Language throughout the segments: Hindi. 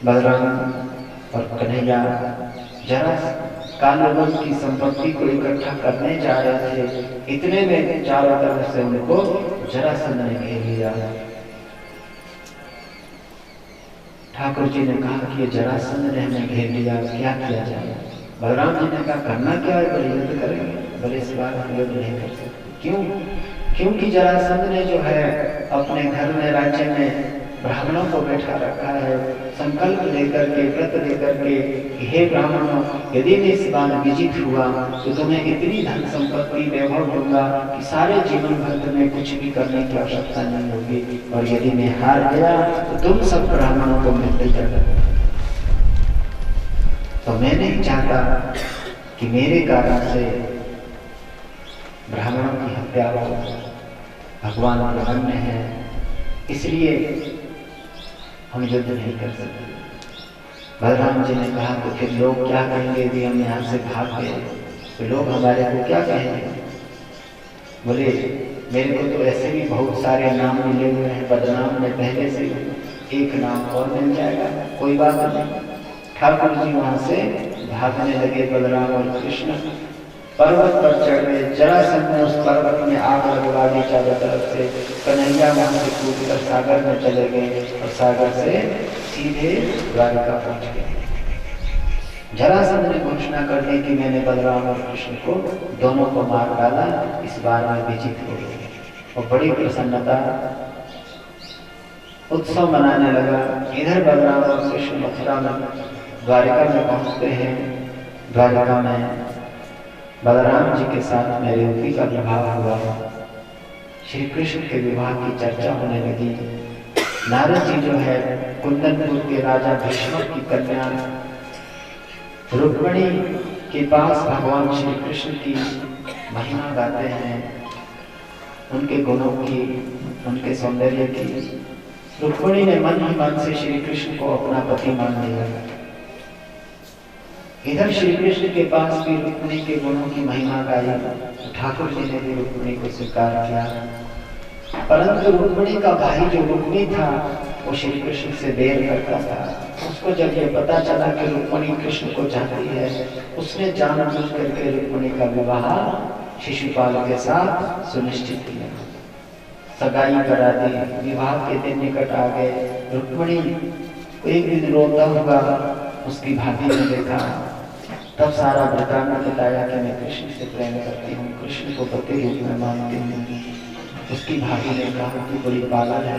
बलराम और कन्हैया जरा कालावन की संपत्ति को इकट्ठा करने जा रहे थे। इतने में चारों तरफ से उनको जरासंध ने घेर लिया। ठाकुर जी ने कहा कि ये जरासंध ने हमें घेर लिया, क्या किया जाए। बलराम जी ने कहा करना क्या है, बड़े युद्ध करेंगे। बड़े इस बार हम युद्ध नहीं कर सकते। क्यों? क्योंकि जरासंध ने जो है अपने घर में राज्य में ब्राह्मणों को बैठा रखा है, संकल्प लेकर के व्रत लेकर के कि हे ब्राह्मणों, यदि मैं इस बार विजित हुआ तो तुम्हें इतनी धन संपत्ति वैभव दूंगा कि सारे जीवन भर तुम्हें कुछ भी करने की आवश्यकता नहीं होगी, और यदि मैं हार गया तो तुम सब ब्राह्मणों को मृत्यु कर। तो मैं नहीं चाहता कि मेरे कारण से ब्राह्मणों की हत्या हो, भगवान प्रसन्न है, इसलिए हम युद्ध नहीं कर सकते। बलराम जी ने कहा तो फिर लोग क्या कहेंगे यदि हम यहाँ से भाग गए, तो लोग हमारे को क्या कहेंगे। बोले मेरे को तो ऐसे भी बहुत सारे नाम मिले हुए हैं, बदनाम में पहले से एक नाम और मिल जाएगा, कोई बात नहीं। ठाकुर जी वहां से भागने लगे। बलराम और कृष्ण पर्वत पर चढ़ गए। जरासंध ने उस पर्वत में आग लगवा दी चारों तरफ से। कन्हैया वहां से कूदकर सागर में चले गए और सागर से सीधे द्वारिका पहुंच गए। जरासंध ने घोषणा कर दी कि मैंने बलराम और कृष्ण को दोनों को मार डाला, इस बार में विजित हो गए। और बड़ी प्रसन्नता, उत्सव मनाने लगा। इधर बलराम और कृष्ण मथुरा में द्वारिका में पहुंचते हैं। द्वारिका में बलराम जी के साथ मेरुति का विवाह हुआ। श्री कृष्ण के विवाह की चर्चा होने लगी। नारद जी जो है कुंदनपुर के राजा भीष्म की कन्या रुक्मिणी के पास भगवान श्री कृष्ण की महिमा गाते हैं, उनके गुणों की, उनके सौंदर्य की। रुक्मिणी ने मन ही मन से श्री कृष्ण को अपना पति मान लिया। इधर श्री कृष्ण के पास भी रुक्मिणी के गुणों की महिमा गाई। ठाकुर जी ने भी रुक्मिणी को स्वीकार किया, परंतु रुक्मिणी का भाई जो रुक्मी था वो श्री कृष्ण से बैर करता था। उसको जब ये पता चला कि रुक्मिणी कृष्ण को चाहती है, उसने जानबूझ करके रुक्मिणी का विवाह शिशुपाल के साथ सुनिश्चित किया, सगाई करा दी। विवाह के दिन निकट आ गए। रुक्मिणी एक दिन रोता हुआ उसकी भाभी ने देखा, तब सारा वृतांत बताया कि मैं कृष्ण से प्रेम करती हूँ, कृष्ण को पति रूप में मानती हूँ। उसकी भाभी ने कहा कि बड़ी पागल है,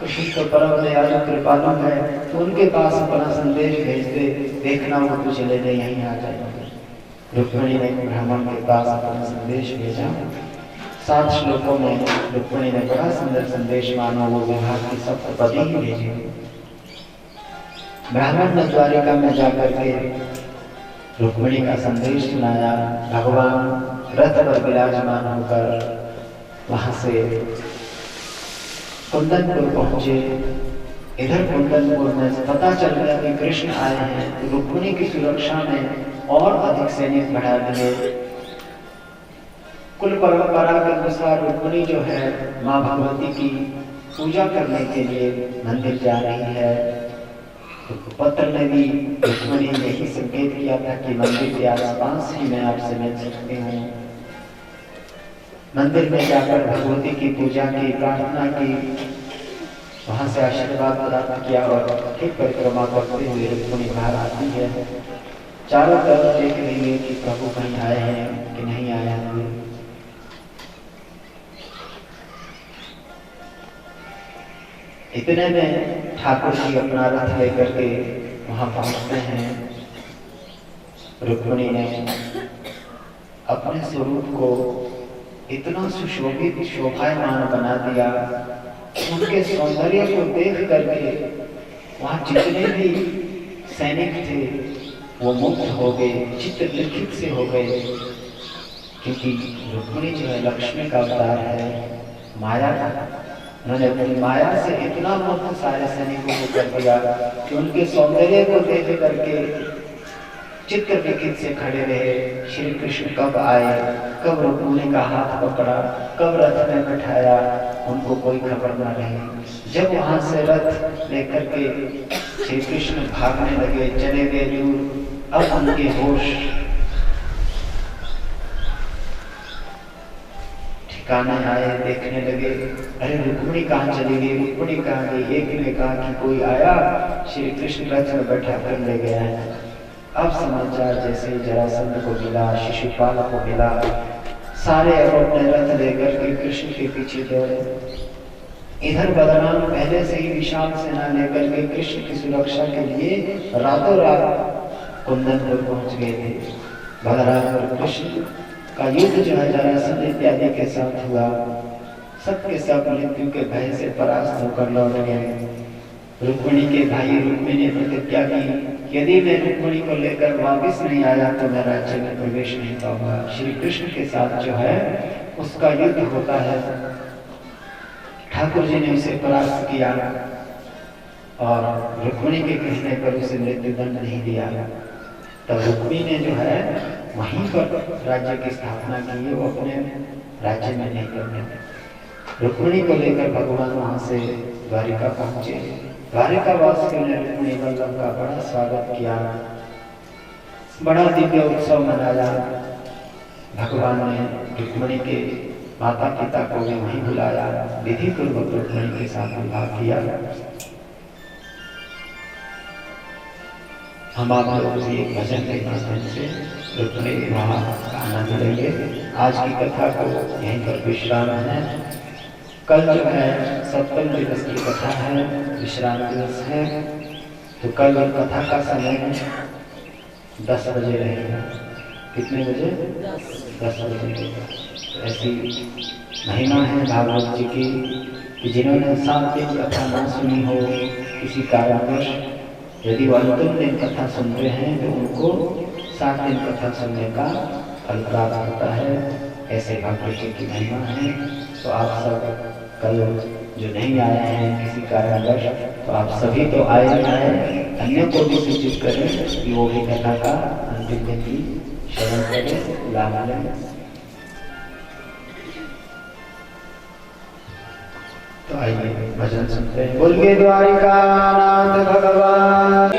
कृष्ण तो परम दयालु कृपालु है, तो उनके पास अपना संदेश भेज दे, देखना वो तुझे लेने यहीं आ जाएंगे। रुक्मिणी ने ब्राह्मण के पास अपना संदेश भेजा। 7 श्लोकों में रुक्मिणी ने बड़ा सुंदर संदेश मानो वो विवाह की सप्तपदी ही भेजी। ब्राह्मण ने द्वारिका में जाकर के रुक्मिणी का संदेश सुनाया। भगवान रथ पर विराजमान होकर वहां से कुंदनपुर पहुंचे। इधर कुंदनपुर में पता चल गया कि कृष्ण आए हैं, तो रुक्मिणी की सुरक्षा में और अधिक सैनिक बढ़ा दिए। कुल परंपरा के अनुसार रुक्मिणी जो है माँ भगवती की पूजा करने के लिए मंदिर जा रही है। पत्र ने भी रुक्मिणी ने ही संकेत किया था कि मंदिर के आसपास ही मैं आपसे मिल सकती हूँ। मंदिर में जाकर भगवती की पूजा की, प्रार्थना की, वहां से आशीर्वाद प्राप्त किया और फिर परिक्रमा करते हुए रुक्मिणी बाहर आती है। चारों तरफ देख रही है कि प्रभु कहीं आए हैं कि नहीं आए हैं। इतने में ठाकुर जी अपना रथ लेकर के वहां पहुंचते हैं। रुक्मिणी ने अपने स्वरूप को इतना सुशोभित शोभायमान बना दिया, उनके सौंदर्य को देख करके वहां जितने भी सैनिक थे वो मुग्ध हो गए, चित्त लिखित से हो गए, क्योंकि रुक्मिणी जो है लक्ष्मी का अवतार है, माया का। उन्होंने अपनी माया से इतना मुग्ध सारे सैनिकों को कर दिया कि उनके सौंदर्य को देख करके चित्त लिखित से खड़े रहे। श्री कृष्ण कब आए, कब रुक्मिणी का हाथ पकड़ा, कब रथ में बैठाया, उनको कोई खबर न रही। जब वहां से रथ लेकर के श्री कृष्ण भागने लगे, चले गए दूर। अब उनके होश ठिकाने आए, देखने लगे, अरे रुक्मिणी कहाँ चली गई, रुक्मिणी कहाँ गई। एक ने कहा कि कोई आया, श्री कृष्ण रथ में बैठा कर ले गया है। अब समाचार जैसे जरासंध को मिला, शिशुपाल को मिला, सारे अब अपने रथ लेकर के कृष्ण के पीछे दौड़े। इधर बलराम पहले से ही विशाल सेना लेकर के कृष्ण की सुरक्षा के लिए रातों रात कुंदनपुर पहुंच गए थे। बलराम और कृष्ण का युद्ध जो है जरासंध इत्यादि के साथ हुआ। सबके सब मृत्यु के भय से परास्त होकर लौट गए। रुक्मिणी के भाई रुक्मिणी ने प्रतिज्ञा की, यदि मैं रुक्मिणी को लेकर वापस नहीं आया तो मैं राज्य में प्रवेश नहीं पाऊंगा। श्री कृष्ण के साथ जो है उसका युद्ध होता है। ठाकुर जी ने उसे परास्त किया और रुक्मिणी के कहने पर उसे मृत्युदंड नहीं दिया। तब रुक्मिणी ने जो है वहीं पर राज्य की स्थापना की, वो अपने राज्य में नहीं करने। रुक्मिणी को लेकर भगवान वहां से द्वारिका पहुंचे। द्वारिका वासियों ने रुक्मिणी वल्लभ का बड़ा स्वागत किया, बड़ा दिव्य उत्सव मनाया। भगवान ने रुक्मिणी के माता पिता को भी वहीं बुलाया, विधि पूर्वक रुक्मिणी के साथ विवाह किया। हम आप लोग भी एक भजन के माध्यम से रुक्मिणी विवाह का आनंद लेंगे। आज की कथा को यहीं पर विश्राम है। कल जो है सप्तम दिवस की कथा है, विश्राम दिवस है, तो कल कथा का समय 10 बजे रहेगा। कितने बजे? 10 बजे। ऐसी महिमा है भागवत जी की कि जिन्होंने 7 दिन कथा ना सुनी हो किसी कारणवश, यदि वो अंतिम दिन कथा सुनते हैं तो उनको 7 दिन कथा सुनने का फल प्राप्त होता है। ऐसे भागवत जी की महिमा है। तो आप सब कल जो नहीं आए हैं किसी कारणवश, तो आप सभी तो आए ही आए, अन्य को भी सूचित करें कि वो भी कथा का अंतिम दिन की श्रवण करें, लाभ लें। तो आइए भजन सुनते हैं। बोल के द्वारिका नाथ भगवान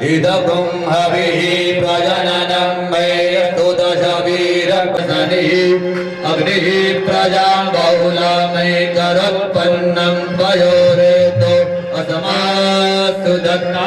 इदगुं हविः प्रजननं मे सुदशवीरप्रसनिः अग्निः प्रजां बहुलमेकरुत्पन्नं त्वयोरेतो असमास्तु दत्ता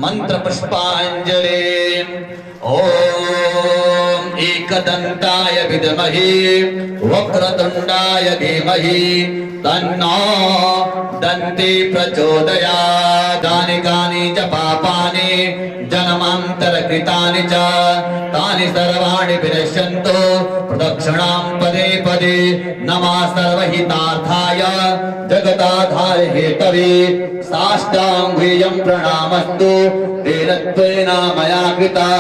मंत्र पुष्पांजलि। ओम एकदंताय विद्महे वक्रतुंडाय धीमहि तन्नो दन्ती प्रचोदयात्। कानि च पापानि जन्मान्तरकृतानि च तानि सर्वाणि विनश्यन्तु प्रदक्षिणां पदे पदे। नमः सर्वहितार्थाय जगदाधार हेतवे साष्टांगेयं प्रणामस्तु तेन त्वेन मया कृता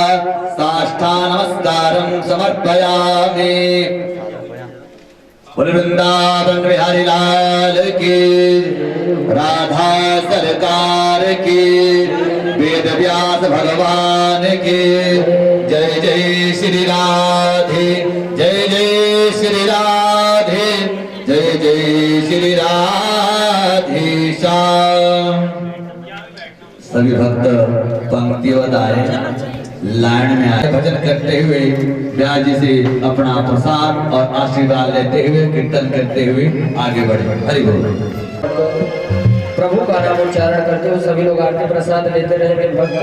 साष्टांग नमस्कारं समर्पयामि। बोल वृंदावन बिहारी लाल की, राधा सरकार की, वेद व्यास भगवान की। जय जय श्री राधे, जय जय श्री राधे, जय जय श्री राधेश्याम। सभी भक्त पंक्तिवत आए, लाइन में आए, भजन करते हुए व्यास जी से अपना प्रसाद और आशीर्वाद लेते हुए, कीर्तन करते हुए आगे बढ़े। हरि बोल। प्रभु का नाम उच्चारण करते हुए सभी लोग आरती प्रसाद लेते रहेंगे भक्त,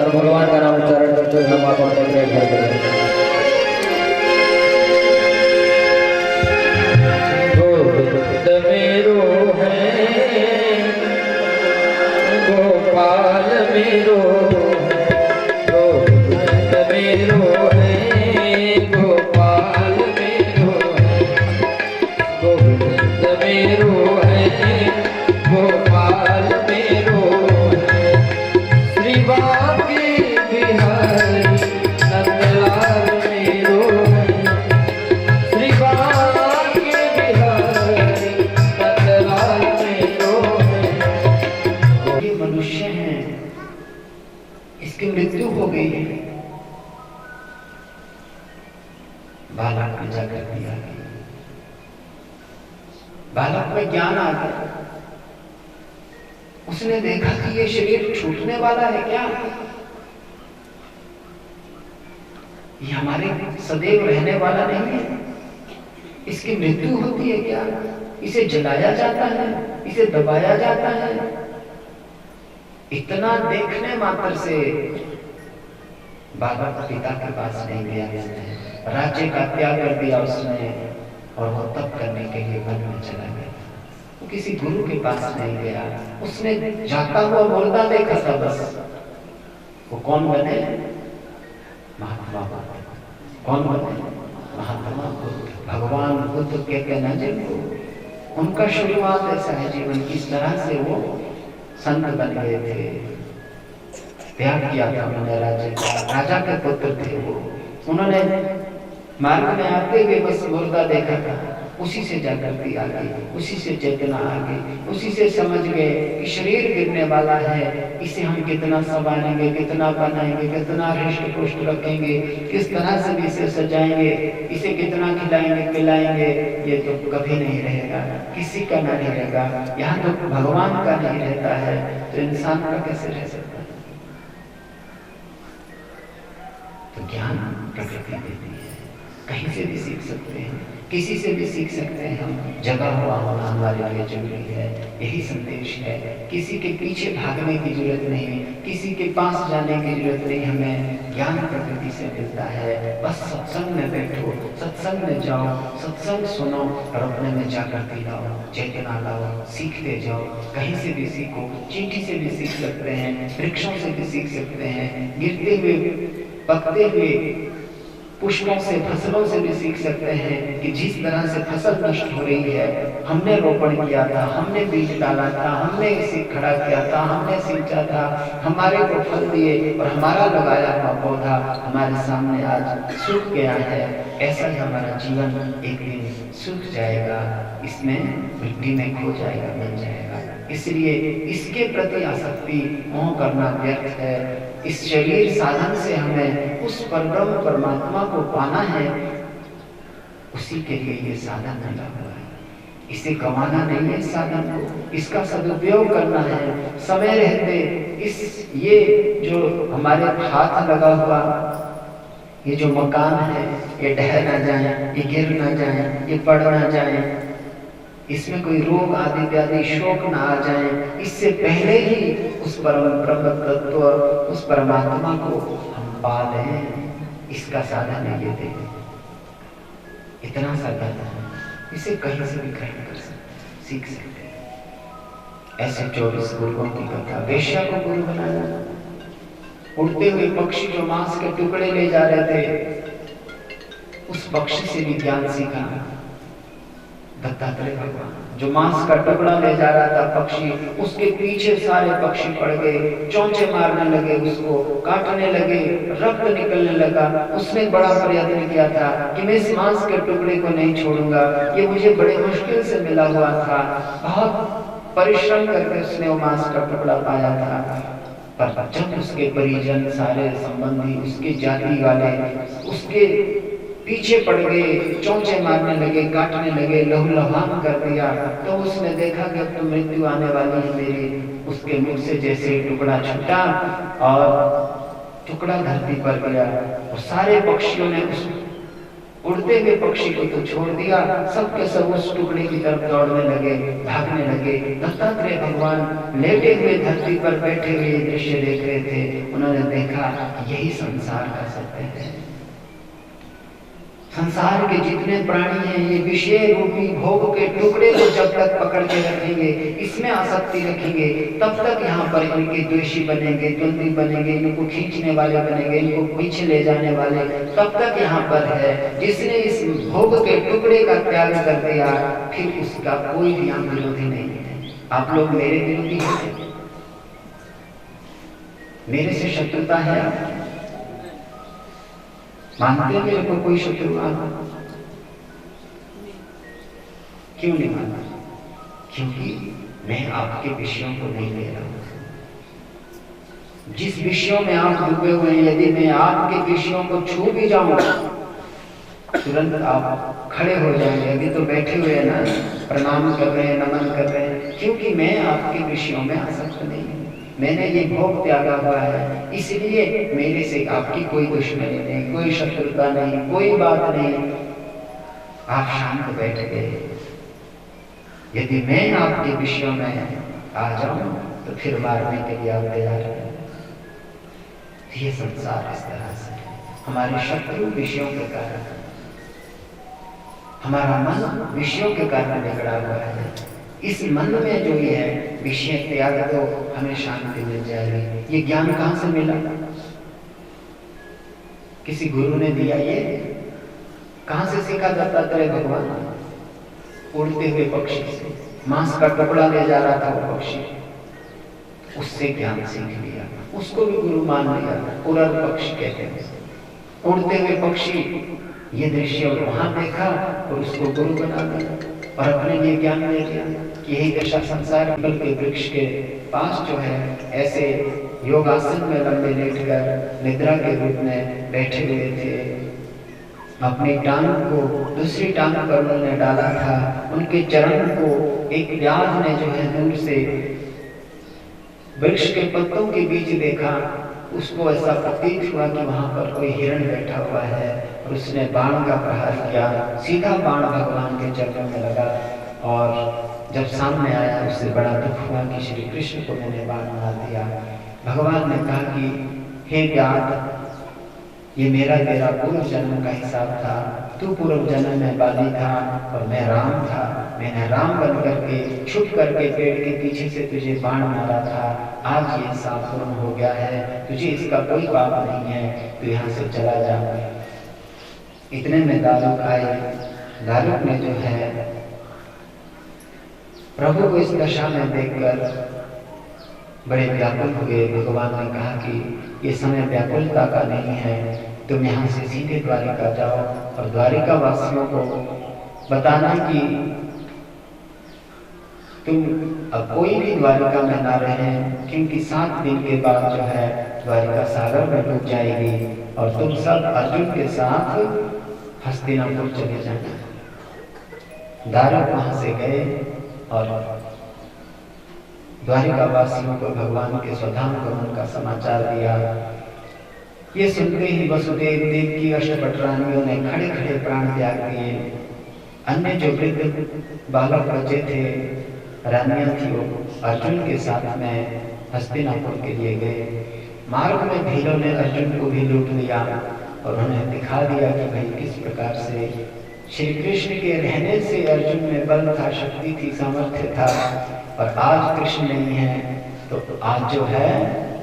और भगवान का नाम उच्चारण करते हुए हम आपको घर करेंगे। गोविंद मेरो है, गोपाल मेरो, गोविंद मेरो है, गोपाल मेरो है, गोविंद मेरो है, गोपाल मेरो है, श्री बांके बिहारी नंदलाल मेरो है, श्री बांके बिहारी नंदलाल मेरो है। ये मनुष्य हैं, इसकी मृत्यु हो गई है। बालक ने जाकर दिया, बालक में ज्ञान आ गया। उसने देखा कि ये शरीर छूटने वाला है क्या, ये हमारे सदैव रहने वाला नहीं है, इसकी मृत्यु होती है क्या, इसे जलाया जाता है, इसे दबाया जाता है। इतना देखने मात्र से बाबा पिता के पास नहीं गया, राज्य का त्याग कर दिया उसने, और वो तप करने के लिए वन में चला गया। वो किसी गुरु के पास नहीं गया, उसने जाता हुआ मुर्दा देखा था बस। वो कौन बने? महात्मा। कौन बने? महात्मा बुद्ध, भगवान बुद्ध कहते ना जिनको, उनका शुरुआत ऐसा है जीवन, किस तरह से वो संत बन गए थे, त्याग किया था उन्होंने राज्य का। राजा के पुत्र थे वो, उन्होंने मार्ग में आते हुए बस मुर्दा देखा था, उसी से जागृति आ गई, उसी से चेतना आ गई, उसी से समझ गए कि शरीर गिरने वाला है, इसे हम कितना संभालेंगे, कितना बनाएंगे, कितना हृष्ट पुष्ट रखेंगे, किस तरह से भी इसे सजाएंगे, इसे कितना खिलाएंगे पिलाएंगे, ये तो कभी नहीं रहेगा, किसी का नहीं रहेगा। यहाँ तो भगवान का नहीं रहता है, तो इंसान का कैसे रह सकता है? तो ज्ञान प्रकृति देती है, कहीं से भी सीख सकते हैं, किसी से भी सीख सकते हैं हम। जगा हुआ होना हमारे लिए जरूरी है, यही संदेश है। किसी के पीछे भागने की जरूरत नहीं, किसी के पास जाने की जरूरत नहीं, हमें ज्ञान प्रकृति से मिलता है। बस सत्संग में बैठो, सत्संग में जाओ, सत्संग सुनो और अपने में जागृति लाओ, चेतना लाओ, सीखते जाओ। कहीं से भी सीखो, चींटी से भी सीख सकते हैं, वृक्षों से भी सीख सकते हैं, गिरते हुए पकते हुए पुष्पों से, फसलों से भी सीख सकते हैं कि जिस तरह से फसल नष्ट हो रही है, हमने रोपण किया था, हमने बीज डाला था, हमने इसे खड़ा किया था, हमने सींचा था, हमारे को फल दिए और हमारा लगाया हुआ पौधा हमारे सामने आज सूख गया है। ऐसा ही हमारा जीवन एक दिन सूख जाएगा, इसमें मिट्टी में खो जाएगा, बन जाएगा। इसलिए इसके प्रति आसक्ति मोह करना व्यर्थ है। इस शरीर साधन से हमें उस परब्रह्म परमात्मा को पाना है, उसी के लिए ये साधन मिला हुआ है। इसे गंवाना नहीं है, साधन को इसका सदुपयोग करना है। समय रहते इस ये जो हमारे हाथ लगा हुआ ये जो मकान है, ये ढह ना जाए, ये गिर ना जाए, ये पड़ ना जाए, इसमें कोई रोग आदि व्याधि शोक ना आ जाए, इससे पहले ही उस परम ब्रह्म तत्व, उस परमात्मा को हम पा लें, इसका साधन है ये दे। इतना साधन है, इसे कहीं से भी ग्रहण कर सकते, सीख सकते हैं। ऐसे 24 गुरुओं की कथा। वेश्या को गुरु बनाया, उड़ते हुए पक्षी जो मांस के टुकड़े ले जा रहे थे, उस पक्षी से भी ज्ञान सीखा। दत्तात्रेय भगवान जो मांस का टुकड़ा ले जा रहा था पक्षी, उसके पीछे सारे पक्षी पड़ गए, चोंचे मारने लगे, उसको काटने लगे, रक्त निकलने लगा। उसने बड़ा प्रयत्न किया था कि मैं इस मांस के टुकड़े को नहीं छोड़ूंगा, ये मुझे बड़े मुश्किल से मिला हुआ था। बहुत परिश्रम करके उसने वो मांस का टुकड़ा पाया था। पर जब उसके परिजन, सारे संबंधी, उसके जाति वाले उसके पीछे पड़ गए, चोंचे मारने लगे, काटने लगे, लहूलुहान कर दिया, तो उसने देखा कि अब तो मृत्यु आने वाली है मेरी। उसके मुख से जैसे ही टुकड़ा छूटा और टुकड़ा धरती पर गया, और सारे पक्षियों ने उस उड़ते हुए पक्षी को तो छोड़ दिया, सबके सब उस टुकड़े की तरफ दौड़ने लगे, भागने लगे। दत्तात्रेय भगवान लेटे हुए धरती पर बैठे हुए दृश्य देख रहे थे। उन्होंने देखा यही संसार का सत्य है। संसार के जितने प्राणी हैं ये विषय रूपी भोग के टुकड़े को जब तक पकड़ के रखेंगे, इसमें आसक्ति रखेंगे, तब तक यहाँ पर इनके द्वेषी बनेंगे, द्वंद्वी बनेंगे, इनको खींचने वाले बनेंगे, इनको पीछे ले जाने वाले तब तक यहाँ पर है। जिसने इस भोग के टुकड़े का त्याग कर दिया, फिर उसका कोई भी यहाँ विरोधी नहीं है। आप लोग मेरे विरोधी हैं, मेरे से शत्रुता है, मानते मेरे को कोई शत्रुता? क्यों नहीं मानते? क्योंकि मैं आपके विषयों को नहीं ले रहा हूं। जिस विषयों में आप डूबे हुए हैं, यदि मैं आपके विषयों को छू भी जाऊं, तुरंत आप खड़े हो जाएंगे। अभी तो बैठे हुए हैं ना, प्रणाम कर रहे हैं, नमन कर रहे हैं, क्योंकि मैं आपके विषयों में आसक्त नहीं हूं। मैंने ये भोग त्यागा हुआ है, इसलिए मेरे से आपकी कोई दुश्मनी नहीं, कोई शत्रुता नहीं, कोई बात नहीं। आप शांत बैठ गए। यदि मैं आपके विषयों में आ जाऊं तो फिर मारने के लिए आप तैयार हैं। ये संसार इस तरह से है। हमारे शत्रु विषयों के कारण, हमारा मन विषयों के कारण बिगड़ा हुआ है। इस मन में जो ये है विषय त्याग दो, हमें शांति मिल जाएगी। ये ज्ञान कहां से मिला? किसी गुरु ने दिया? ये कहां से सीखा? दत्तात्रेय भगवान उड़ते हुए पक्षी से, मांस का टुकड़ा ले जा रहा था वो पक्षी, उससे ज्ञान सीख लिया, उसको भी गुरु मान लिया। उड़र पक्षी कहते हैं, उड़ते हुए पक्षी। ये दृश्य वहां देखा और उसको गुरु बना दिया और अपने लिए ज्ञान ले लिया। यही दशा संसार के वृक्ष के पास जो है ऐसे योगासन में लंबे लेटकर निद्रा के रूप में बैठे हुए थे। अपनी टांग को दूसरी टांग पर उन्होंने डाला था। उनके चरण को एक व्याध ने जो है दूर से वृक्ष के पत्तों के बीच देखा। उसको ऐसा प्रतीत हुआ कि वहां पर कोई हिरण बैठा हुआ है और उसने बाण का प्रहार किया। सीधा बाण भगवान के चरणों में लगा और जब सामने आया उससे बड़ा दुख हुआ कि श्री कृष्ण को मैंने बाण मार दिया। भगवान ने कहा कि हे व्याध, ये मेरा तेरा पूर्व जन्म का हिसाब था। तू पूर्व जन्म में बाली था और मैं राम था। मैंने राम बन करके छुप करके पेड़ के पीछे से तुझे बाण मारा था। आज ये हिसाब पूर्ण हो गया है, तुझे इसका कोई पाप नहीं है, तू यहाँ से चला जा। इतने में दारुक आए। दारुक ने जो है प्रभु को इस दशा में देखकर बड़े व्याकुल हुए। भगवान ने कहा कि ये समय व्याकुलता का नहीं है, तुम यहाँ से सीधे द्वारिका जाओ और द्वारिका वासियों को बताना कि तुम अब कोई भी द्वारिका में ना रहे, क्योंकि 7 दिन के बाद जो है द्वारिका सागर में डूब जाएगी और तुम सब अर्जुन के साथ हस्तिनापुर चले जाना। दारुक वहां से गए और द्वारिका वासियों को भगवान के स्वधाम गमन का समाचार दिया। ये सुनते ही वसुदेव देव की अष्टभट रानियों ने खड़े खड़े प्राण त्याग दिए। अन्य जो वृद्ध बालक बचे थे, रानियां थी, वो अर्जुन के साथ में हस्तिनापुर के लिए गए। मार्ग में भीलों ने अर्जुन को भी लूट लिया और उन्हें दिखा दिया कि भाई किस प्रकार से श्री कृष्ण के रहने से अर्जुन में बल था, शक्ति थी, सामर्थ्य था। और आज कृष्ण नहीं है तो आज जो है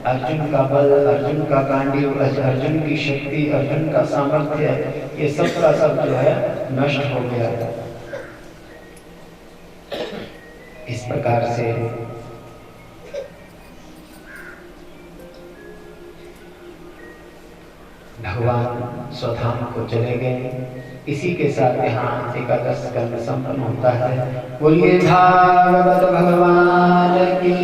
अर्जुन का बल, अर्जुन का गांडीव, अर्जुन की शक्ति, अर्जुन का सामर्थ्य, ये सब का सब जो है नष्ट हो गया। इस प्रकार से भगवान स्वधाम को चले गए। इसी के साथ यहाँ एकादश स्कंद संपन्न होता है। बोलिए भागवत भगवान की।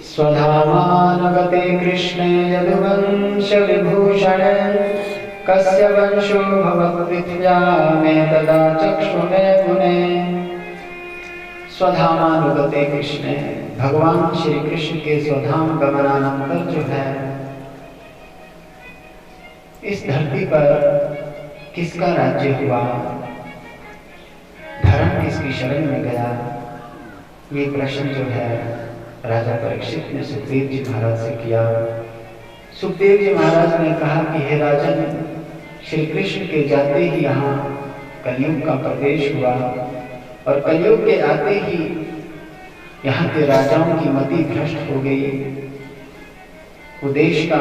स्वधामानगते कृष्णे यदुवंश विभूषण कस्य वंशो भवत्पृथिव्यामें तदा चक्षुमे गुणे। स्वधामानुगते कृष्णे, भगवान श्री कृष्ण के स्वधाम गमनानंतर जो है इस धरती पर किसका राज्य हुआ, धर्म किसकी शरण में गया, ये प्रश्न जो है राजा परीक्षित ने सुखदेव जी महाराज से किया। सुखदेव जी महाराज ने कहा कि हे राजन, श्री कृष्ण के जाते ही यहाँ कलयुग का प्रवेश हुआ और कलयुग के आते ही यहाँ के राजाओं की मति भ्रष्ट हो गई। वो देश का,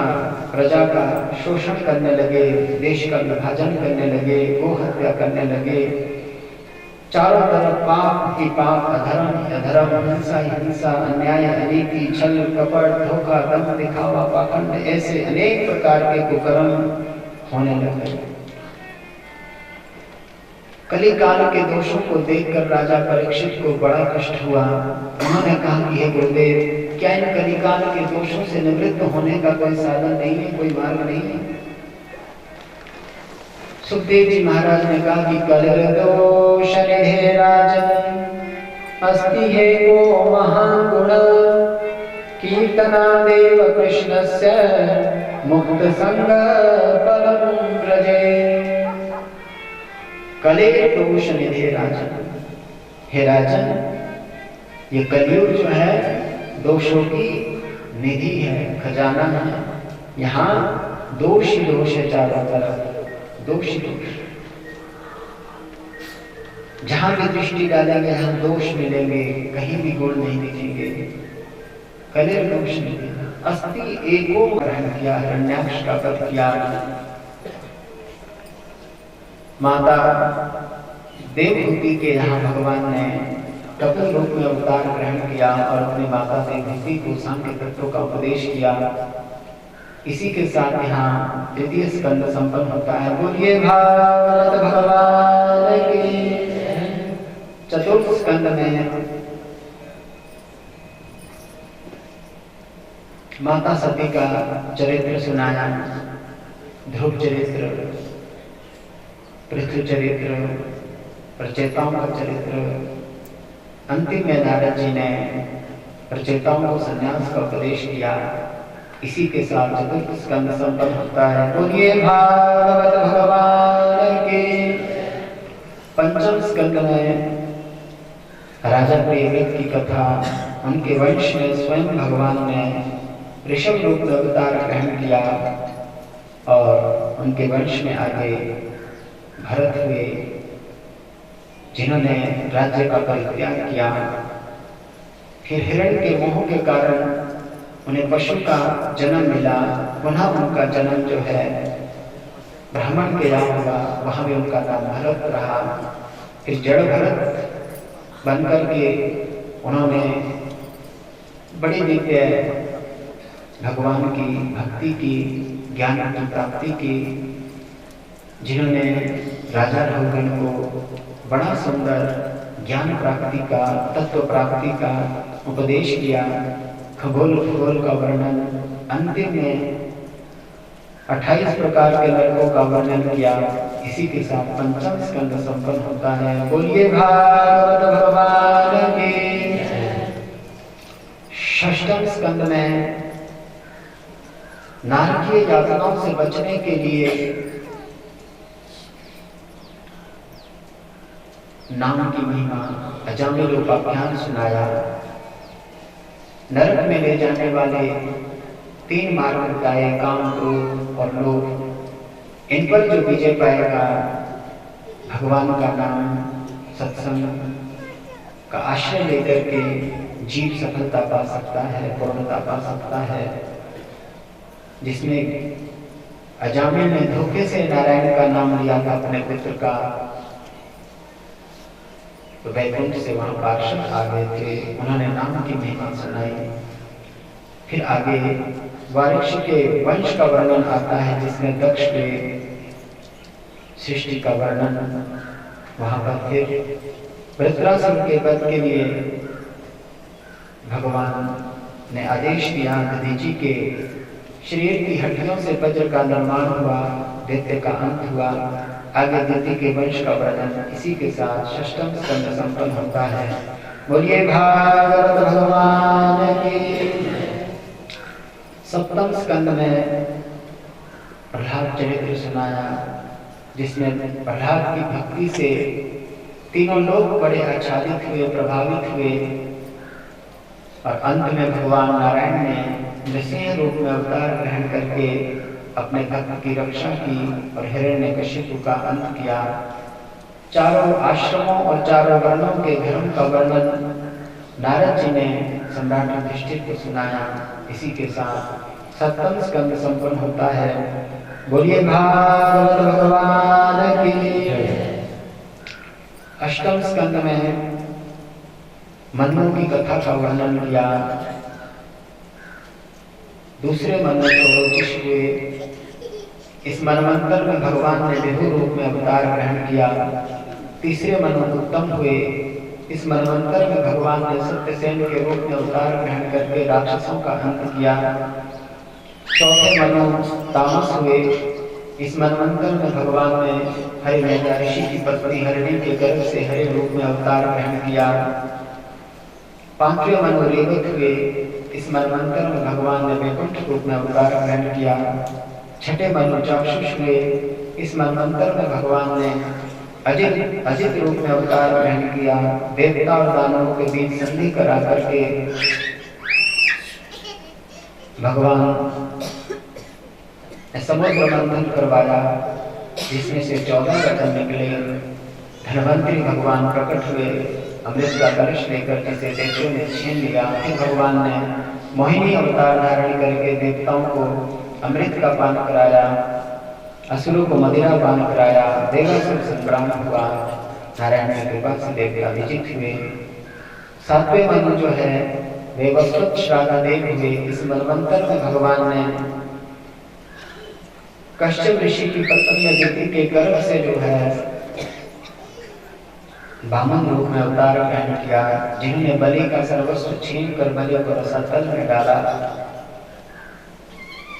प्रजा का शोषण करने लगे, देश का विभाजन करने लगे, गो हत्या करने लगे। चारों तरफ पाप ही पाप, अधर्म ही अधर्म, हिंसा ही हिंसा, अन्याय, अनीति, छल, कपट, धोखा, दम, दिखावा, पाखंड, ऐसे अनेक प्रकार के कुकर्म होने लगे। कली काल के दोषों को देखकर राजा परीक्षित को बड़ा कष्ट हुआ। उन्होंने कहा कि हे गुरुदेव, क्या इन कली काल के दोषों से निवृत्त होने का कोई साधन नहीं है, कोई मार्ग नहीं है? सुखदेव जी महाराज ने कहा कि कलिर्दोष निधे राजन अस्ति हे को महागुण कीर्तनादेव कृष्णस्य मुक्त संग फलम व्रजे। कलिर्दोष निधे राजन, हे राजन, ये कलयुग जो है दोषों की निधि है, खजाना है। यहाँ दोष ही दोष है, चारों तरफ दोष ही दोष। जहां भी दृष्टि डालेंगे यहाँ दोष मिलेंगे, कहीं भी गुण नहीं दिखेंगे। कलिर्दोष निधि अस्ति एको ग्रहण किया, हिरण्याक्ष का वध किया। माता देवहूति के यहाँ भगवान ने कपिल रूप में अवतार ग्रहण किया और अपनी माता देवहूति को सांख्य तत्व का उपदेश किया। इसी के साथ यहाँ द्वितीय स्कंद संपन्न होता है। बोलिए भागवत भगवान की। चतुर्थ स्कंद में माता सती का चरित्र सुनाया, ध्रुव चरित्र, पृथ्वी चरित्र, प्रचेताओं का चरित्र। अंतिम में नारद जी ने प्रचेताओं को संन्यास का उपदेश किया। इसी के साथ चतुर्थ स्कंद संपन्न होता है। बोलिए भागवत भगवान की। पंचम स्कंद में राजा प्रियव्रत की कथा, उनके वंश में स्वयं भगवान ने ऋषभ रूप में अवतार ग्रहण किया और उनके वंश में आगे भरत हुए, जिन्होंने राज्य का परित्याग किया। फिर हिरण्य के मोह के कारण उन्हें पशु का जन्म मिला। पुनः उनका जन्म जो है ब्राह्मण के यहाँ हुआ, वहां भी उनका नाम भरत रहा। फिर जड़ भरत बनकर के उन्होंने बड़ी दिव्य भगवान की भक्ति की, ज्ञान की प्राप्ति की, जिन्होंने राजा रघुगण को बड़ा सुंदर ज्ञान प्राप्ति का, तत्व प्राप्ति का उपदेश किया, खगोल भूगोल का वर्णन, अंतिम में 28 प्रकार के नरकों का वर्णन किया। इसी के साथ पंचम स्कंद संपन्न होता है। बोलिए भागवत भगवान की। षष्ठम स्कंद में नारकीय यातनाओं से बचने के लिए नाम की महिमा, अजामिलोपाख्यान सुनाया। नरक में ले जाने वाले 3 मार्ग बताए, काम, क्रोध और लोभ। इन पर जो विजय पाएगा, भगवान का नाम, सत्संग का आश्रय लेकर के जीव सफलता पा सकता है, पूर्णता पा सकता है। जिसमें अजामिल ने धोखे से नारायण का नाम लिया था अपने पुत्र का, तो वैकुंठ से वहां पार्षद आ गए थे, उन्होंने नाम की महिमा सुनाई। फिर आगे वारिक्ष के वंश का वर्णन आता है, जिसमें दक्ष के सृष्टि का वर्णन। वहां पर फिर वृत्रासुर के वध के लिए भगवान ने आदेश दिया, दधीची के शरीर की हड्डियों से वज्र का निर्माण हुआ, दैत्य का अंत हुआ। आगे दधि के वंश का वर्णन इसी के साथ षष्ठम स्कंद संपन्न होता है। बोलिए भागवत भगवान की। सप्तम स्कंद में प्रहलाद चरित्र सुनाया, जिसमें प्रहलाद की भक्ति से तीनों लोग बड़े आच्छादित हुए, प्रभावित हुए। और अंत में भगवान नारायण ने नृसिंह रूप में अवतार ग्रहण करके अपने भक्त की रक्षा की और हिरण्यकशिपु का अंत किया। चारों आश्रमों और चारों वर्णों के धर्म का वर्णन नारद जी ने सम्राट युधिष्ठिर को सुनाया। इसी के साथ सप्तम स्कंद संपन्न होता है। बोलिए भागवत भगवान की। अष्टम स्कंद में मनु की कथा का वर्णन किया। दूसरे मनु रोचिष हुए। इस मनवंतर में भगवान ने विभु रूप में अवतार ग्रहण किया। तीसरे मनु उत्तम हुए। इस मनवंतर में भगवान ने सत्यसेन के रूप में अवतार ग्रहण करके राक्षसों का अंत किया। चौथे मनु तामस हुए। इस मनवंतर में भगवान ने हरिमेधा ऋषि की पत्नी हरिणी के गर्भ से हरि रूप में अवतार ग्रहण किया। पांचवें मनु रेवत हुए। इस मनवंतर में भगवान ने वैकुंठ रूप में अवतार ग्रहण किया। छठे मनु चाक्षुष हुए। इस मनवंतर में भगवान ने अजित रूप में अवतार ग्रहण किया। देवता और दानवों के बीच संधि करा करके भगवान ने समुद्र मंथन करवाया, जिसमें से 14 रतन निकले। धनवंतरी भगवान प्रकट हुए, अमृत का कलश लेकर जिसे दैत्यों ने छीन लिया। फिर भगवान ने मोहिनी अवतार धारण करके देवताओं को अमृत का पान कराया, असुरों को मदिरा पान कराया। देवासुर संग्राम हुआ। नारायण की कृपा से देवता विजित हुए। सातवें मनु जो है वे वस्वत श्राद्धादेव हुए। इस मनवंतर में भगवान ने कश्यप ऋषि की पत्नी अदिति के गर्भ से जो है वामन रूप में अवतार ग्रहण किया, जिन्होंने बलि का सर्वस्व छीन कर बलि को रसातल में डाला।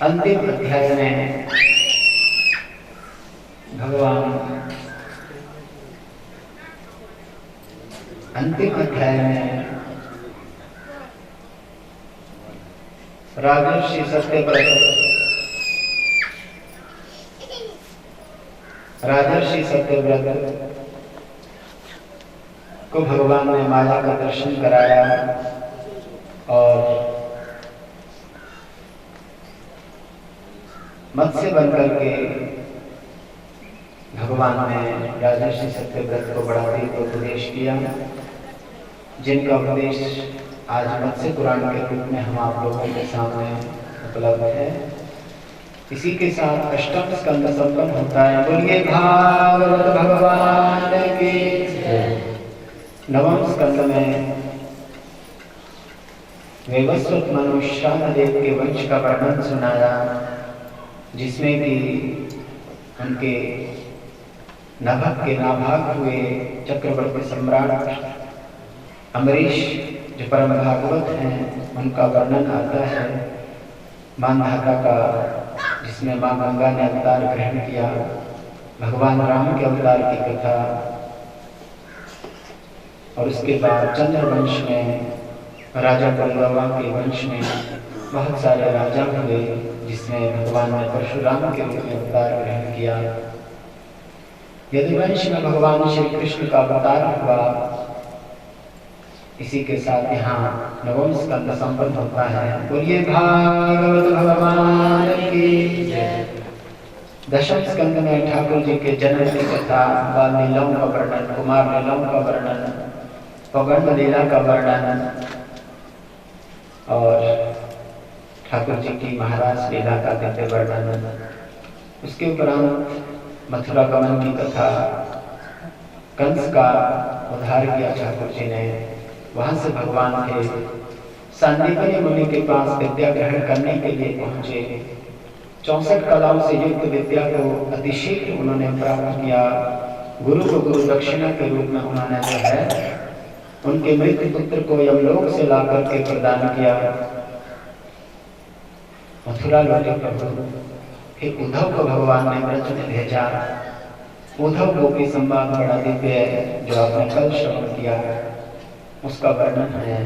अंतिम अध्याय में राजर्षि सत्यव्रत को भगवान ने माया का दर्शन कराया और मत्स्य बनकर के भगवान ने राजर्षि सत्यव्रत को बड़ा दिव्य उपदेश किया, जिनका उपदेश आज मत्स्य पुराण के रूप में हम आप लोगों के सामने उपलब्ध है। इसी के साथ अष्टम स्कंद संपन्न होता है। बोलिए भागवत भगवान की। नवम स्कंद में वैवस्वत मनु श्राद्धदेव के वंश का वर्णन सुनाया, जिसमें कि उनके नभक के नाभाग हुए चक्रवर्ती सम्राट अमरीश जो परम भागवत हैं, उनका वर्णन आता है। मानधाता का, जिसमें माँ गंगा ने अवतार ग्रहण किया। भगवान राम के अवतार की कथा। और उसके बाद चंद्रवंश में राजा बलरामा के वंश में बहुत सारे राजा हुए, जिसमें भगवान ने परशुराम के रूप में अवतार ग्रहण किया। यदुवंश में भगवान श्री कृष्ण का अवतार हुआ। इसी के साथ यहाँ नवम स्कंद संपन्न होता है। बोलिए भागवत भगवान की। दशम स्कंद में ठाकुर जी के जन्म की कथा, बाल लीलाओं का वर्णन, कुमार लीलाओं का वर्णन, पौगंड लीला का वर्णन और ठाकुर जी की महाराज लीला का दिव्य वर्णन। उसके उपरांत मथुरा गमन की कथा, कंस का उद्धार किया ठाकुर जी ने। वहां से भगवान थे सांदीपनि मुनि के पास विद्या ग्रहण करने के लिए पहुंचे। 64 कलाओं से युक्त विद्या को अतिशीघ्र उन्होंने प्राप्त किया। गुरु को गुरु दक्षिणा के रूप में उन्होंने जो है उनके मृत पुत्र को यमलोक से ला करके प्रदान किया। मथुरा लौटे प्रभु, फिर उद्धव को भगवान ने ब्रज में भेजा। उद्धव गोपी संवाद बड़ा दिव्य है जो आपने कल श्रवण किया, उसका वर्णन है।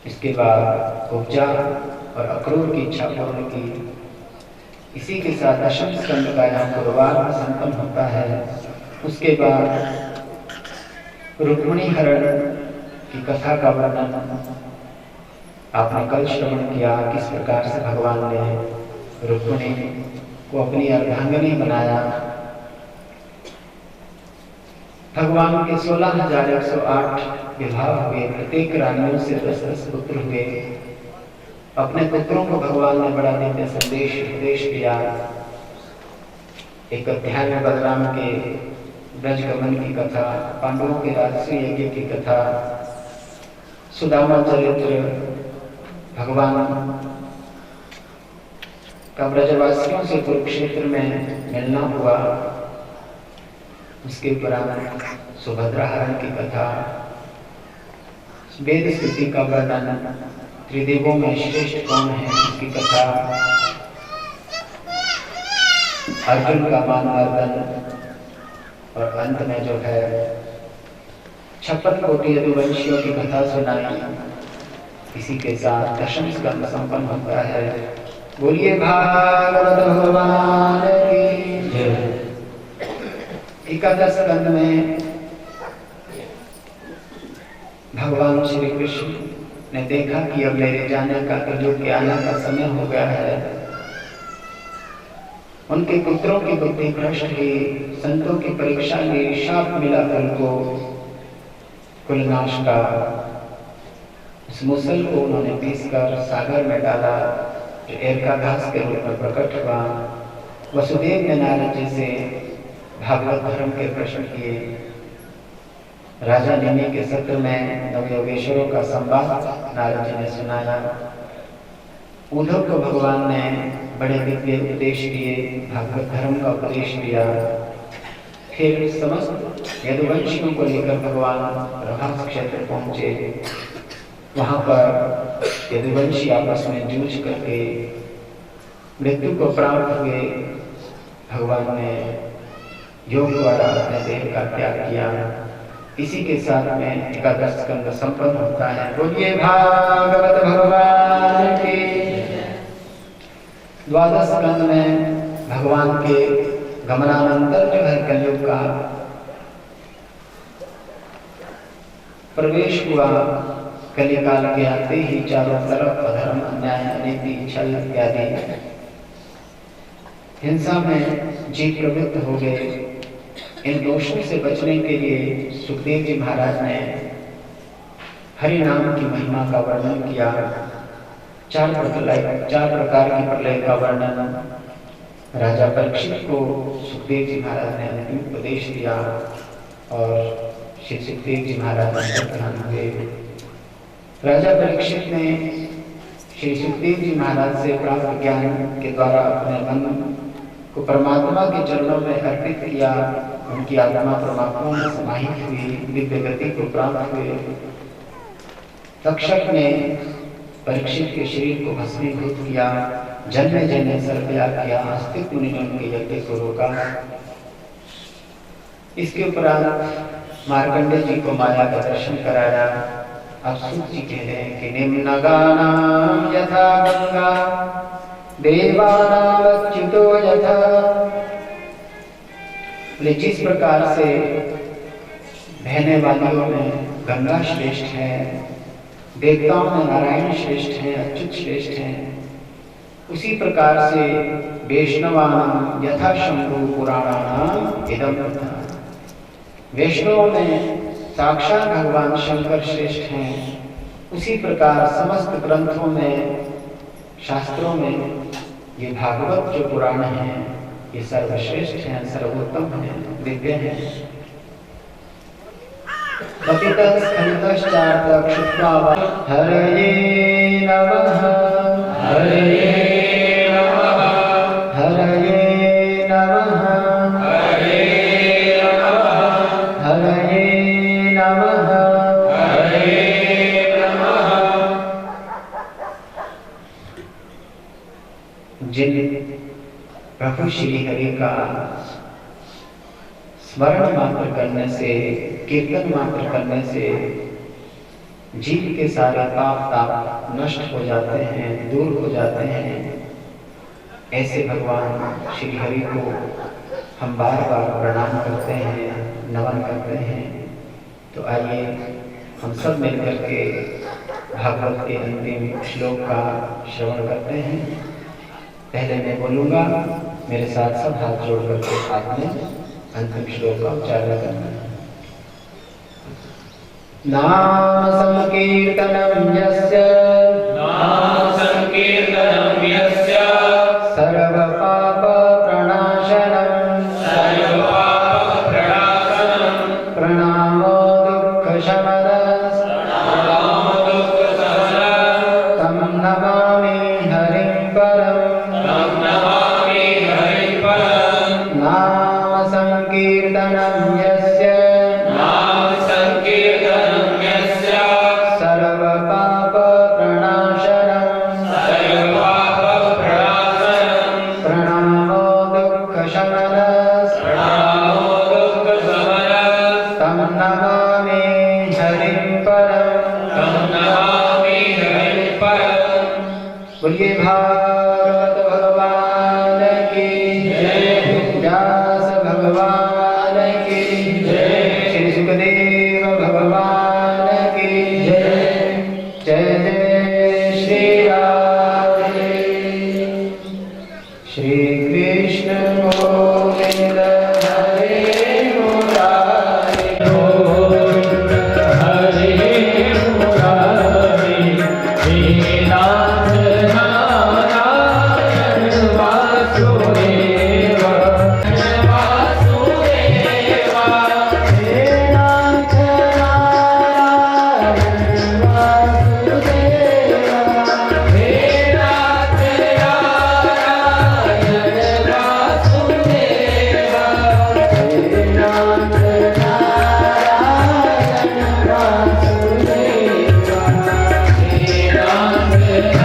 इसके बाद उपजा और अक्रूर की इच्छा पूर्ण की। इसी के साथ दशम स्कंद का यहाँ गुरुवार संपन्न होता है। उसके बाद रुक्मिणी हरण की कथा का वर्णन आपने कल श्रवण किया, किस प्रकार से भगवान ने रुक्मिणी को अपनी अर्धांगिनी बनाया। भगवान के 16,108 विवाह हुए, प्रत्येक रानियों से 10-10 पुत्र हुए। अपने पुत्रों को भगवान ने बड़ा दिव्य संदेश उपदेश दिया। एक अध्याय में बलराम के ब्रजगमन की कथा, पांडवों के राजसूय यज्ञ की कथा, सुदामा चरित्र, भगवान का ब्रजवासियों से कुरुक्षेत्र में मिलना हुआ, उसके उपरांत सुभद्रा हरण की कथा, वेद स्तुति का वर्णन, त्रिदेवों में श्रेष्ठ कौन है उसकी कथा, अर्जुन का मानवर्धन, और अंत में जो है 56 कोटि यदुवंशियों की कथा सुनाई। इसी के साथ दशम स्कंद संपन्न होता है। बोलिए भागवत भगवान की जय। एकादश स्कंद में भगवान श्री कृष्ण ने देखा कि अब मेरे जाने का, कलयुग के आने का समय हो गया है। उनके पुत्रों की बुद्धि भ्रष्ट हुई, संतों की परीक्षा ली, शाप मिला फल को, कुलनाश का। उस मुसल को उन्होंने पीसकर सागर में डाला जो एरका घास के रूप में प्रकट हुआ। वसुदेव ने नारद जी से भागवत धर्म के प्रश्न किए। राजा नेमि के सत्र में नवयोगेश्वरों का संवाद नारद जी ने सुनाया। उद्धव को भगवान ने बड़े दिव्य उपदेश दिए, भागवत धर्म का उपदेश दिया। फिर समस्त यदुवंशियों को लेकर भगवान प्रभास क्षेत्र पहुंचे। वहां पर यदुवंशी आपस में जूझ करके मृत्यु को प्राप्त हुए। भगवान ने योग द्वारा अपने देह का त्याग किया। इसी के साथ में एकादश स्कंद संपन्न होता है। बोलिए भागवत भगवान की। द्वादश स्कंद में भगवान के गमनानंतर जो है कलयुग का प्रवेश हुआ। कलिकाल के आते ही चारों तरफ अधर्म, अन्याय, अनीति, छल इत्यादि हिंसा में जीव प्रवृत्त हो गए। इन दोषों से बचने के लिए सुखदेव जी महाराज ने हरि नाम की महिमा का वर्णन किया। चार प्रकार की प्रलय का वर्णन राजा परीक्षित को सुखदेव जी महाराज ने अंतिम उपदेश दिया और श्री सुखदेव जी महाराज अंतर्धान हुए। राजा परीक्षित ने श्री सुखदेव जी महाराज से प्राप्त ज्ञान के द्वारा अपने मन को परमात्मा के चरणों में अर्पित किया। उनकी आत्मा परमात्मा में समाहित हुई, दिव्य गति को प्राप्त हुए। तक्षक ने परीक्षित के शरीर को भस्मीभूत किया, जन्मे जन्मे सर्वत्याग किया, आस्तिक मुनिजन के यज्ञ को रोका। इसके उपरांत मार्कंडेय जी को माया का दर्शन कराया। अब सूत जी कह रहे हैं कि निम्नगानां यथा गंगा देवानामच्युतो यथा। जिस प्रकार से बहने वालियों में गंगा श्रेष्ठ है, देवताओं में नारायण श्रेष्ठ है, अच्युत श्रेष्ठ है, उसी प्रकार से वैष्णवानां यथा शंभु पुराणानां इदं तथा। वैष्णवों में साक्षात भगवान शंकर श्रेष्ठ हैं, उसी प्रकार समस्त ग्रंथों में, शास्त्रों में ये भागवत जो पुराण हैं ये सर्वश्रेष्ठ हैं, सर्वोत्तम हैं, दिव्य हैं। पतितः स्खलितश्चार्तः क्षुत्वा हरये नमः हरये नमः हरये नमः हरये नमः हरये नमः हरये नमः। जिन प्रभु श्री हरि का स्मरण मात्र करने से, कीर्तन मात्र करने से जीव के सारे पाप ताप नष्ट हो जाते हैं, दूर हो जाते हैं, ऐसे भगवान श्री हरि को हम बार बार प्रणाम करते हैं, नमन करते हैं। तो आइए हम सब मिलकर के भागवत के अंतिम श्लोक का श्रवण करते हैं। पहले मैं बोलूँगा, मेरे साथ सब हाथ जोड़ करके आपने अंतिम श्लोक का उच्चारण करना है। नाम संकीर्तनं यस्य सर्व पाप प्रणाशनं प्रणामो दुःख शमनः तं नमामि हरिं परम् नाम संकीर्तनं यस्य सर्व पाप प्रणाशनं प्रणामो दुःख शमनः तं नमामि हरिं परम्। बोलिए भागवत भगवान की जय, व्यास भगवान की जय, श्री सुखदेव भगवान की जय। जय जय श्री राधे, श्री कृष्ण गोविंद हरे मुरारी गोविंद हरे मुरारी हे नाथ नारायण वासुदेव वासुदेवा हे नाथ नारायण वासुदेवा हे नाथ नारायण वासुदेवा हे नाथ नारायण वासुदेवा हे नाथ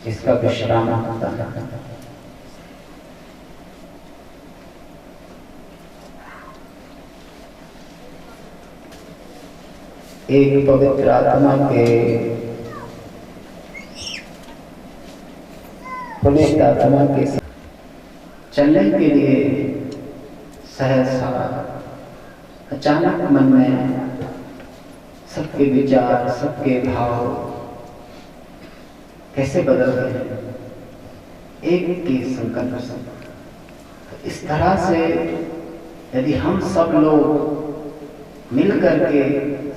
इसका विश्राम होता है। एक पवित्र आत्मा के पुनीत आत्मा के चलने के लिए सहसा अचानक मन में सबके विचार, सबके भाव कैसे बदल गए, एक की संकल्प से। इस तरह से यदि हम सब लोग मिलकर के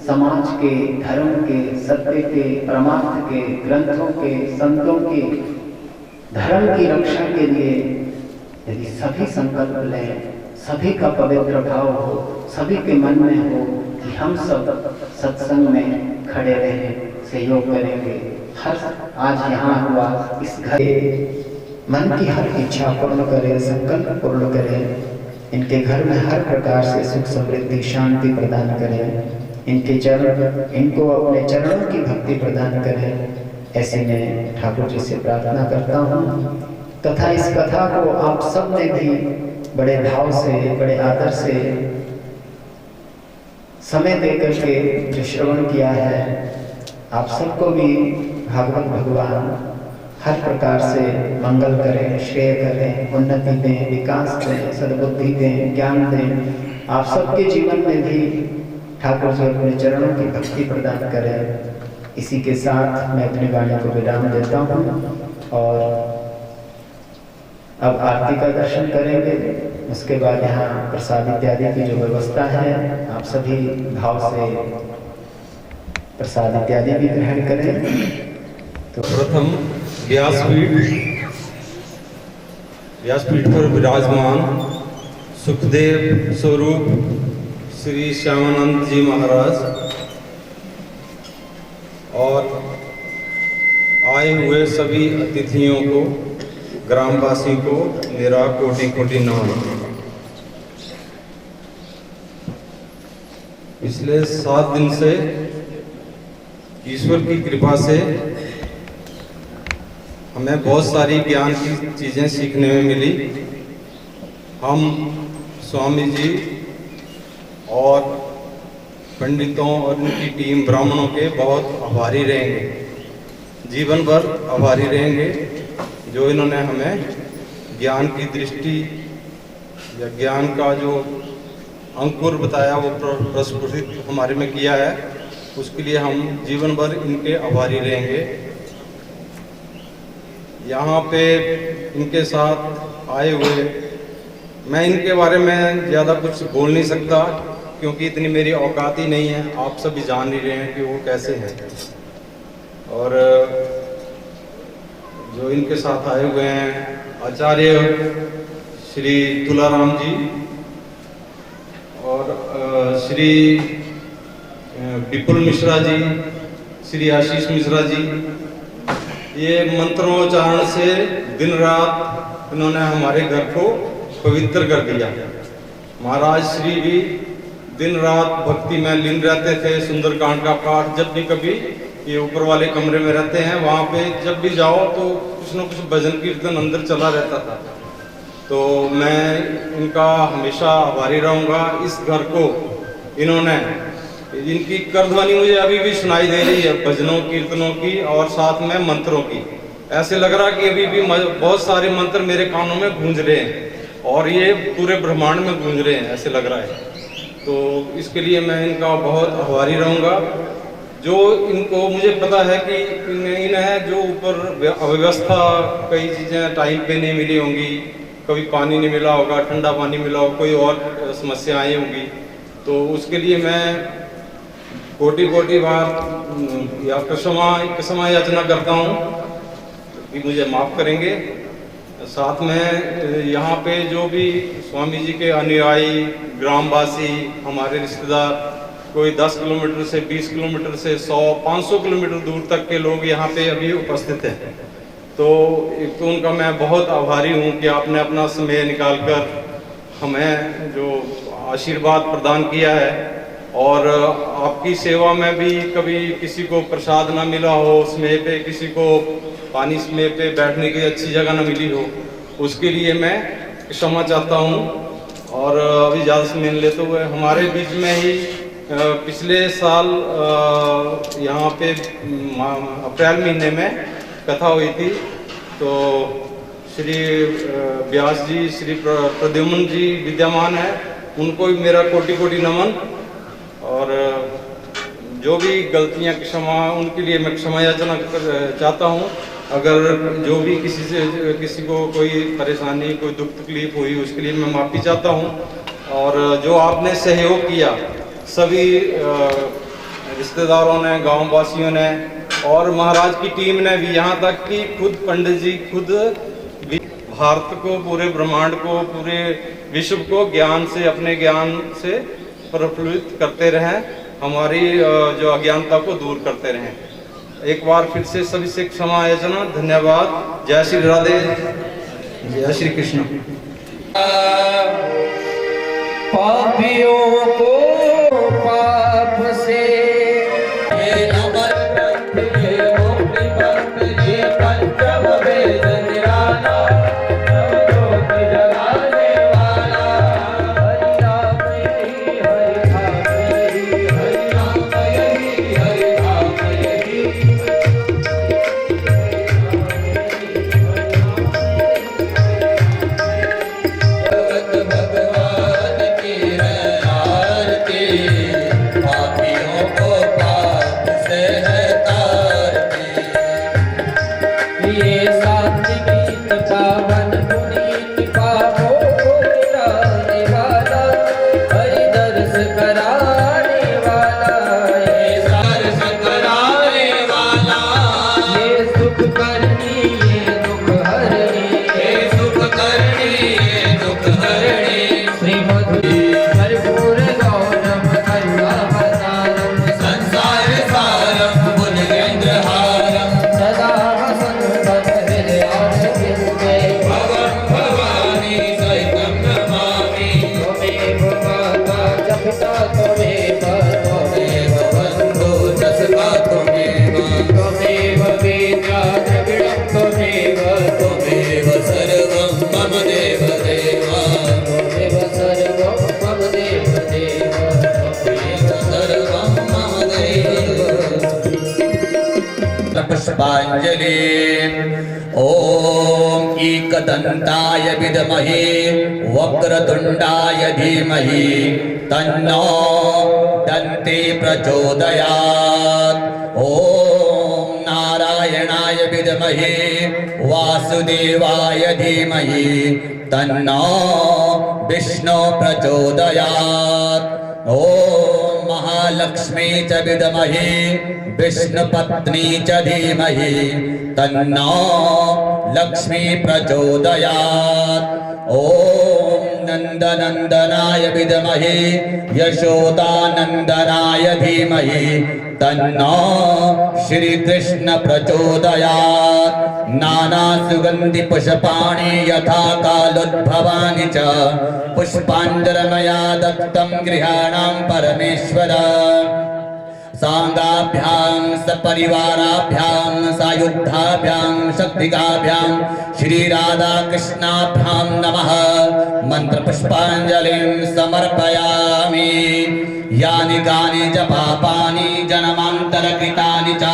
समाज के, धर्म के, सत्य के, परमार्थ के, ग्रंथों के, संतों के, धर्म की रक्षा के लिए यदि सभी संकल्प लें, सभी का पवित्र भाव हो, सभी के मन में हो कि हम सब सत्संग में खड़े रहें, सहयोग करेंगे। हर आज यहाँ हुआ इस घर मन की हर इच्छा पूर्ण करें, संकल्प पूर्ण करें, इनके घर में हर प्रकार से सुख समृद्धि शांति प्रदान करें, इनके चरण, इनको अपने चरणों की भक्ति प्रदान करें, ऐसे मैं ठाकुर जी से प्रार्थना करता हूँ। तथा इस कथा को आप सब ने भी बड़े भाव से, बड़े आदर से समय देकर के जो श्रवण किया है, आप सबको भी भागवत भगवान हर प्रकार से मंगल करें, श्रेय करें, उन्नति दें, विकास दें, सद्बुद्धि दें, ज्ञान दें। आप सबके जीवन में भी ठाकुर जी अपने चरणों की भक्ति प्रदान करें। इसी के साथ मैं अपनी वाणी को विराम देता हूँ और अब आरती का दर्शन करेंगे। उसके बाद यहाँ प्रसाद इत्यादि की जो व्यवस्था है, आप सभी भाव से प्रसाद इत्यादि भी ग्रहण करें। तो प्रथम व्यासपीठ पर विराजमान सुखदेव स्वरूप श्री श्यामानंद जी महाराज और आए हुए सभी अतिथियों को, ग्रामवासी को मेरा कोटि कोटि नमन। पिछले 7 दिन से ईश्वर की कृपा से हमें बहुत सारी ज्ञान की चीज़ें सीखने में मिली। हम स्वामी जी और पंडितों और उनकी टीम ब्राह्मणों के बहुत आभारी रहेंगे, जीवन भर आभारी रहेंगे, जो इन्होंने हमें ज्ञान की दृष्टि या ज्ञान का जो अंकुर बताया वो प्रस्फुटित हमारे में किया है। उसके लिए हम जीवन भर इनके आभारी रहेंगे। यहाँ पे इनके साथ आए हुए, मैं इनके बारे में ज़्यादा कुछ बोल नहीं सकता क्योंकि इतनी मेरी औकात ही नहीं है। आप सभी जान ही रहे हैं कि वो कैसे हैं। और जो इनके साथ आए हुए हैं आचार्य श्री तुलाराम जी और श्री विपुल मिश्रा जी, श्री आशीष मिश्रा जी, ये मंत्रोच्चारण से दिन रात इन्होंने हमारे घर को पवित्र कर दिया। महाराज श्री भी दिन रात भक्ति में लीन रहते थे। सुंदरकांड का पाठ जब भी कभी ये ऊपर वाले कमरे में रहते हैं, वहाँ पे जब भी जाओ तो कुछ न कुछ भजन कीर्तन अंदर चला रहता था। तो मैं इनका हमेशा आभारी रहूँगा। इस घर को इन्होंने, इनकी करध्वनि मुझे अभी भी सुनाई दे रही है, भजनों कीर्तनों की और साथ में मंत्रों की। ऐसे लग रहा कि अभी भी बहुत सारे मंत्र मेरे कानों में गूंज रहे हैं और ये पूरे ब्रह्मांड में गूंज रहे हैं, ऐसे लग रहा है। तो इसके लिए मैं इनका बहुत आभारी रहूँगा। जो इनको, मुझे पता है कि इन्हें जो ऊपर अव्यवस्था, कई चीज़ें टाइम पे नहीं मिली होंगी, कभी पानी नहीं मिला होगा, ठंडा पानी मिला होगा, कोई और समस्याएं होंगी, तो उसके लिए मैं कोटि कोटि बार या क्षमा याचना करता हूँ कि मुझे माफ़ करेंगे। साथ में यहाँ पे जो भी स्वामी जी के अनुयायी, ग्रामवासी, हमारे रिश्तेदार, कोई 10 किलोमीटर से 20 किलोमीटर से 100-500 किलोमीटर दूर तक के लोग यहाँ पे अभी उपस्थित हैं। तो एक तो उनका मैं बहुत आभारी हूँ कि आपने अपना समय निकालकर हमें जो आशीर्वाद प्रदान किया है। और आपकी सेवा में भी कभी किसी को प्रसाद ना मिला हो, समय पे किसी को पानी समय पे बैठने की अच्छी जगह ना मिली हो, उसके लिए मैं क्षमा चाहता हूँ। और अभी ज़्यादा समय लेते हुए, हमारे बीच में ही पिछले साल यहाँ पे अप्रैल महीने में कथा हुई थी। तो श्री व्यास जी, श्री प्रद्युम्न जी विद्यमान है, उनको भी मेरा कोटि कोटि नमन। और जो भी गलतियां क्षमा, उनके लिए मैं क्षमा याचना चाहता हूं। अगर जो भी किसी को कोई परेशानी, कोई दुख तकलीफ हुई, उसके लिए मैं माफ़ी चाहता हूं। और जो आपने सहयोग किया सभी रिश्तेदारों ने, गांव वासियों ने और महाराज की टीम ने भी, यहाँ तक कि खुद पंडित जी खुद भारत को, पूरे ब्रह्मांड को, पूरे विश्व को ज्ञान से, अपने ज्ञान से प्रफुल्लित करते रहें, हमारी जो अज्ञानता को दूर करते रहें। एक बार फिर से सभी से क्षमा याचना। धन्यवाद। जय श्री राधे, जय श्री कृष्ण। पापियों को पाप से पुष्पांजलि। ओम एकदंताय विद्महे वक्रतुंडाय धीमहि तन्नो दन्ते प्रचोदयात्। ओम नारायणाय विद्महे वासुदेवाय धीमहि तन्नो विष्णु प्रचोदयात्। ओम महालक्ष्मी च विद्महे विष्णुपत्नी च धीमहि तन्नो लक्ष्मी प्रचोदयात्। ओम नंदनंदनाय विद्महे यशोदानंदनाय धीमहि तन्नो श्री कृष्ण प्रचोदयात्। नाना सुगंधि पुष्पाणि यथा कालोद्भवानि च पुष्पाञ्जलमया दत्तं गृहाणां परमेश्वर। सांगाभ्यां सपरिवाराभ्यां सायुद्धाभ्यां शक्तिकाभ्यां श्री राधा कृष्णाभ्यां नमः। मंत्र पुष्पांजलिं समर्पयामि। यानि कानि च पापानि जन्मान्तरकृतानि च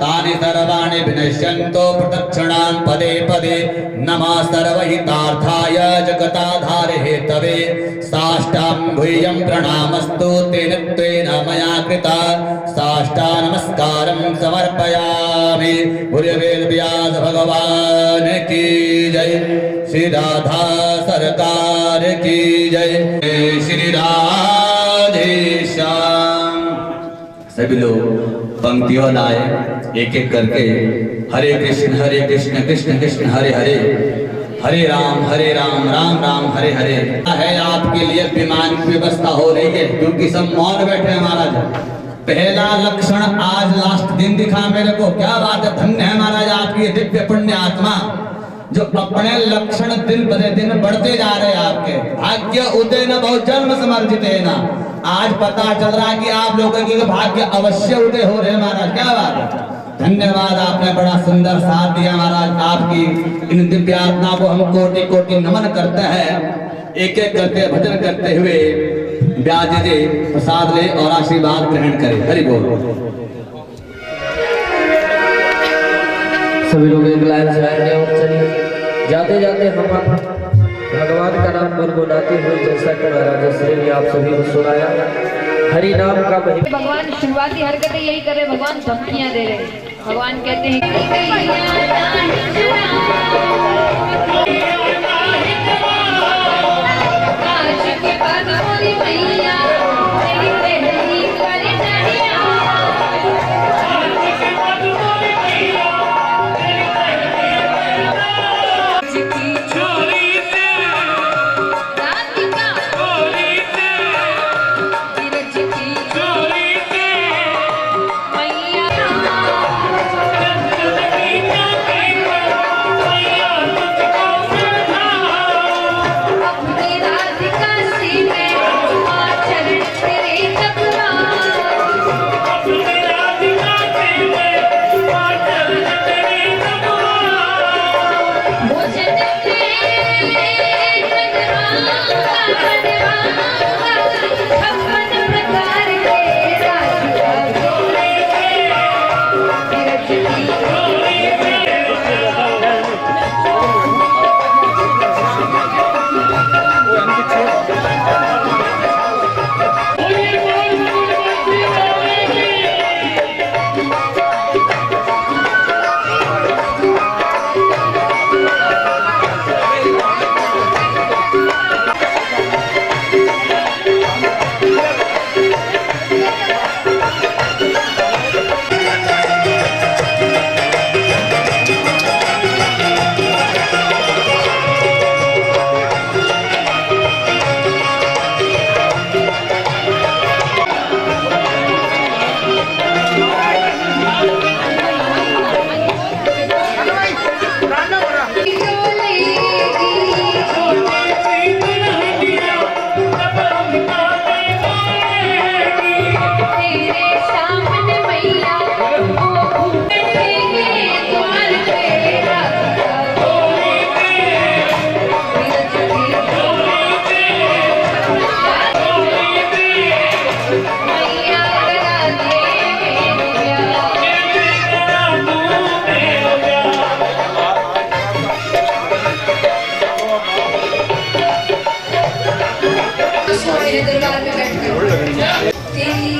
तानि सर्वाणि विनश्यन्तो प्रदक्षिणां पदे पदे। नमः सर्वहितार्थाय जगताधारे हेतवे साष्टांगुह्यं प्रणामस्तु तेन त्वेन मया कृता। साष्टा नमस्कारं समर्पयामि। गुरुवेद व्यास भगवान की जय। श्री राधा सरकार की जय। श्री राधे श्याम। सभी लोग पंक्तियों लाए एक एक करके। हरे कृष्ण कृष्ण कृष्ण हरे हरे, हरे राम राम राम हरे हरे। है आपके लिए विमान की व्यवस्था हो रही है क्योंकि सब मौन बैठे हैं महाराज। पहला लक्षण आज लास्ट दिन दिखा मेरे को। क्या बात है, धन्य है महाराज आपकी दिव्य पुण्य आत्मा जो अपने लक्षण दिन ब दिन बढ़ते जा रहे हैं। आपके भाग्य उदय न बहुत जन्म समर्जित है ना। आज पता चल रहा है कि आप लोगों की भाग्य अवश्य उदय हो रहे हैं महाराज। क्या बात है, धन्यवाद। आपने बड़ा सुंदर साथ दिया महाराज। आपकी इन दिव्य आत्मा को हम कोटि कोटि नमन करते हैं। एक एक करके भजन करते हुए व्यास जी प्रसाद ले और आशीर्वाद ग्रहण करें। हरि बोल। सभी लोग एक लाइन से आएंगे और चलिए जाते जाते हम भगवान का नाम गुनगुनाते हुए, जैसा कि महाराज श्री ने आप सभी को सुनाया, हरि नाम का महिमा। भगवान शुरुआती हरकतें यही कर रहे, भगवान धमकियां दे रहे। भगवान कहते दरबार में बैठकर तेरी